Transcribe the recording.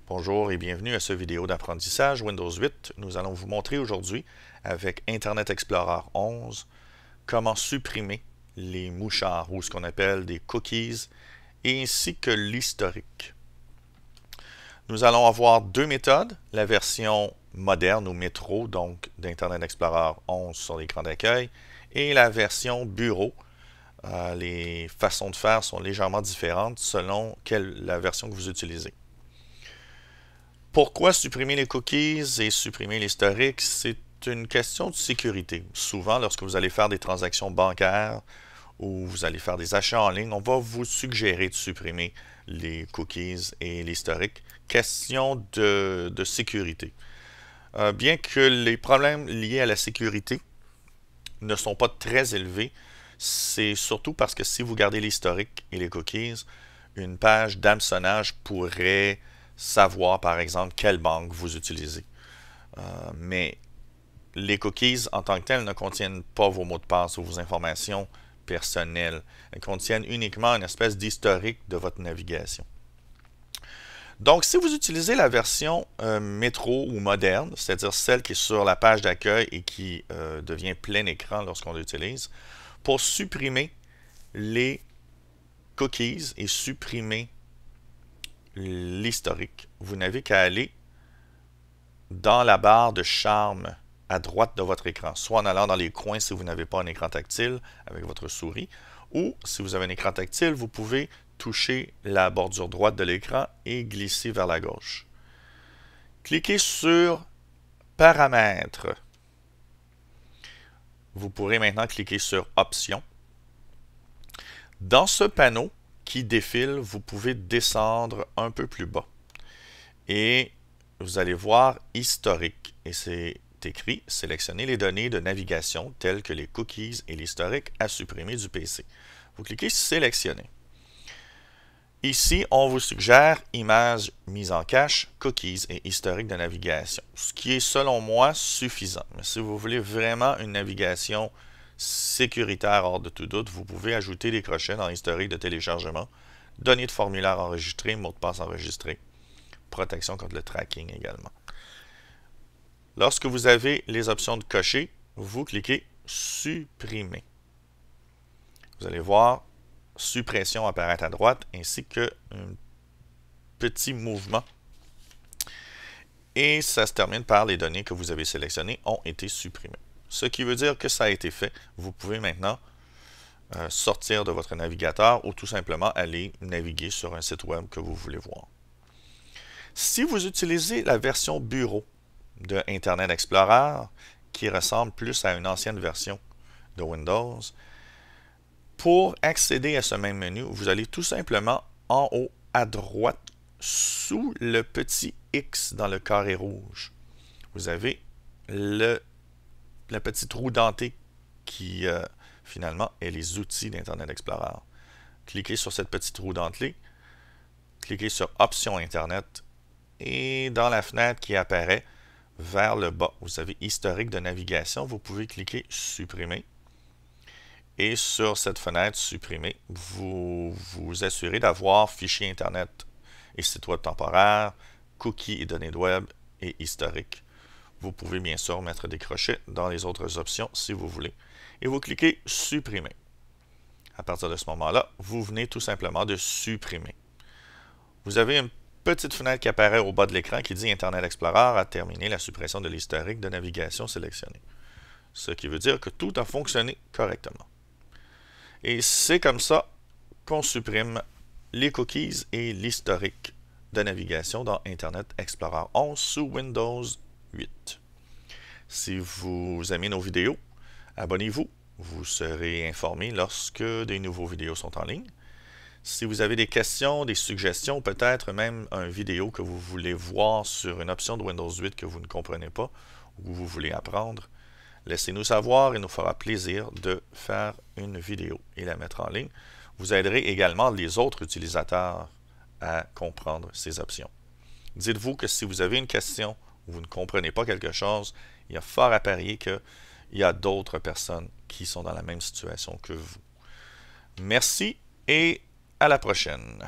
Bonjour et bienvenue à cette vidéo d'apprentissage Windows 8. Nous allons vous montrer aujourd'hui avec Internet Explorer 11 comment supprimer les mouchards ou ce qu'on appelle des cookies ainsi que l'historique. Nous allons avoir deux méthodes, la version moderne ou métro donc d'Internet Explorer 11 sur l'écran d'accueil et la version bureau. Les façons de faire sont légèrement différentes selon la version que vous utilisez. Pourquoi supprimer les cookies et supprimer l'historique? C'est une question de sécurité. Souvent, lorsque vous allez faire des transactions bancaires ou vous allez faire des achats en ligne, on va vous suggérer de supprimer les cookies et l'historique. Question de sécurité. Bien que les problèmes liés à la sécurité ne sont pas très élevés, c'est surtout parce que si vous gardez l'historique et les cookies, une page d'hameçonnage pourrait savoir, par exemple, quelle banque vous utilisez. Mais les cookies, en tant que telles, ne contiennent pas vos mots de passe ou vos informations personnelles. Elles contiennent uniquement une espèce d'historique de votre navigation. Donc, si vous utilisez la version métro ou moderne, c'est-à-dire celle qui est sur la page d'accueil et qui devient plein écran lorsqu'on l'utilise, pour supprimer les cookies et supprimer l'historique, vous n'avez qu'à aller dans la barre de charme à droite de votre écran, soit en allant dans les coins si vous n'avez pas un écran tactile avec votre souris, ou si vous avez un écran tactile, vous pouvez toucher la bordure droite de l'écran et glisser vers la gauche. Cliquez sur Paramètres. Vous pourrez maintenant cliquer sur Options. Dans ce panneau qui défile, vous pouvez descendre un peu plus bas. Et vous allez voir Historique. Et c'est écrit Sélectionnez les données de navigation telles que les cookies et l'historique à supprimer du PC. Vous cliquez Sélectionner. Ici, on vous suggère Images mise en cache, cookies et historique de navigation. Ce qui est selon moi suffisant. Mais si vous voulez vraiment une navigation sécuritaire hors de tout doute, vous pouvez ajouter des crochets dans l'historique de téléchargement, données de formulaire enregistré, mots de passe enregistré, protection contre le tracking également. Lorsque vous avez les options de cocher, vous cliquez Supprimer. Vous allez voir Suppression apparaître à droite ainsi qu'un petit mouvement. Et ça se termine par les données que vous avez sélectionnées ont été supprimées. Ce qui veut dire que ça a été fait. Vous pouvez maintenant sortir de votre navigateur ou tout simplement aller naviguer sur un site web que vous voulez voir. Si vous utilisez la version bureau de Internet Explorer, qui ressemble plus à une ancienne version de Windows, pour accéder à ce même menu, vous allez tout simplement en haut à droite, sous le petit X dans le carré rouge. Vous avez la petite roue dentée qui finalement est les outils d'Internet Explorer. Cliquez sur cette petite roue dentée, cliquez sur Options Internet et dans la fenêtre qui apparaît vers le bas, vous avez Historique de navigation. Vous pouvez cliquer Supprimer. Et sur cette fenêtre Supprimer, vous vous assurez d'avoir Fichier Internet et site web temporaire, cookies et données de web et historique. Vous pouvez bien sûr mettre des crochets dans les autres options si vous voulez. Et vous cliquez Supprimer. À partir de ce moment-là, vous venez tout simplement de supprimer. Vous avez une petite fenêtre qui apparaît au bas de l'écran qui dit Internet Explorer a terminé la suppression de l'historique de navigation sélectionné. Ce qui veut dire que tout a fonctionné correctement. Et c'est comme ça qu'on supprime les cookies et l'historique de navigation dans Internet Explorer 11 sous Windows 8. Si vous aimez nos vidéos, abonnez-vous. Vous serez informé lorsque des nouveaux vidéos sont en ligne. Si vous avez des questions, des suggestions, peut-être même une vidéo que vous voulez voir sur une option de Windows 8 que vous ne comprenez pas ou que vous voulez apprendre, laissez-nous savoir et nous fera plaisir de faire une vidéo et la mettre en ligne. Vous aiderez également les autres utilisateurs à comprendre ces options. Dites-vous que si vous avez une question ou vous ne comprenez pas quelque chose, il y a fort à parier qu'il y a d'autres personnes qui sont dans la même situation que vous. Merci et à la prochaine.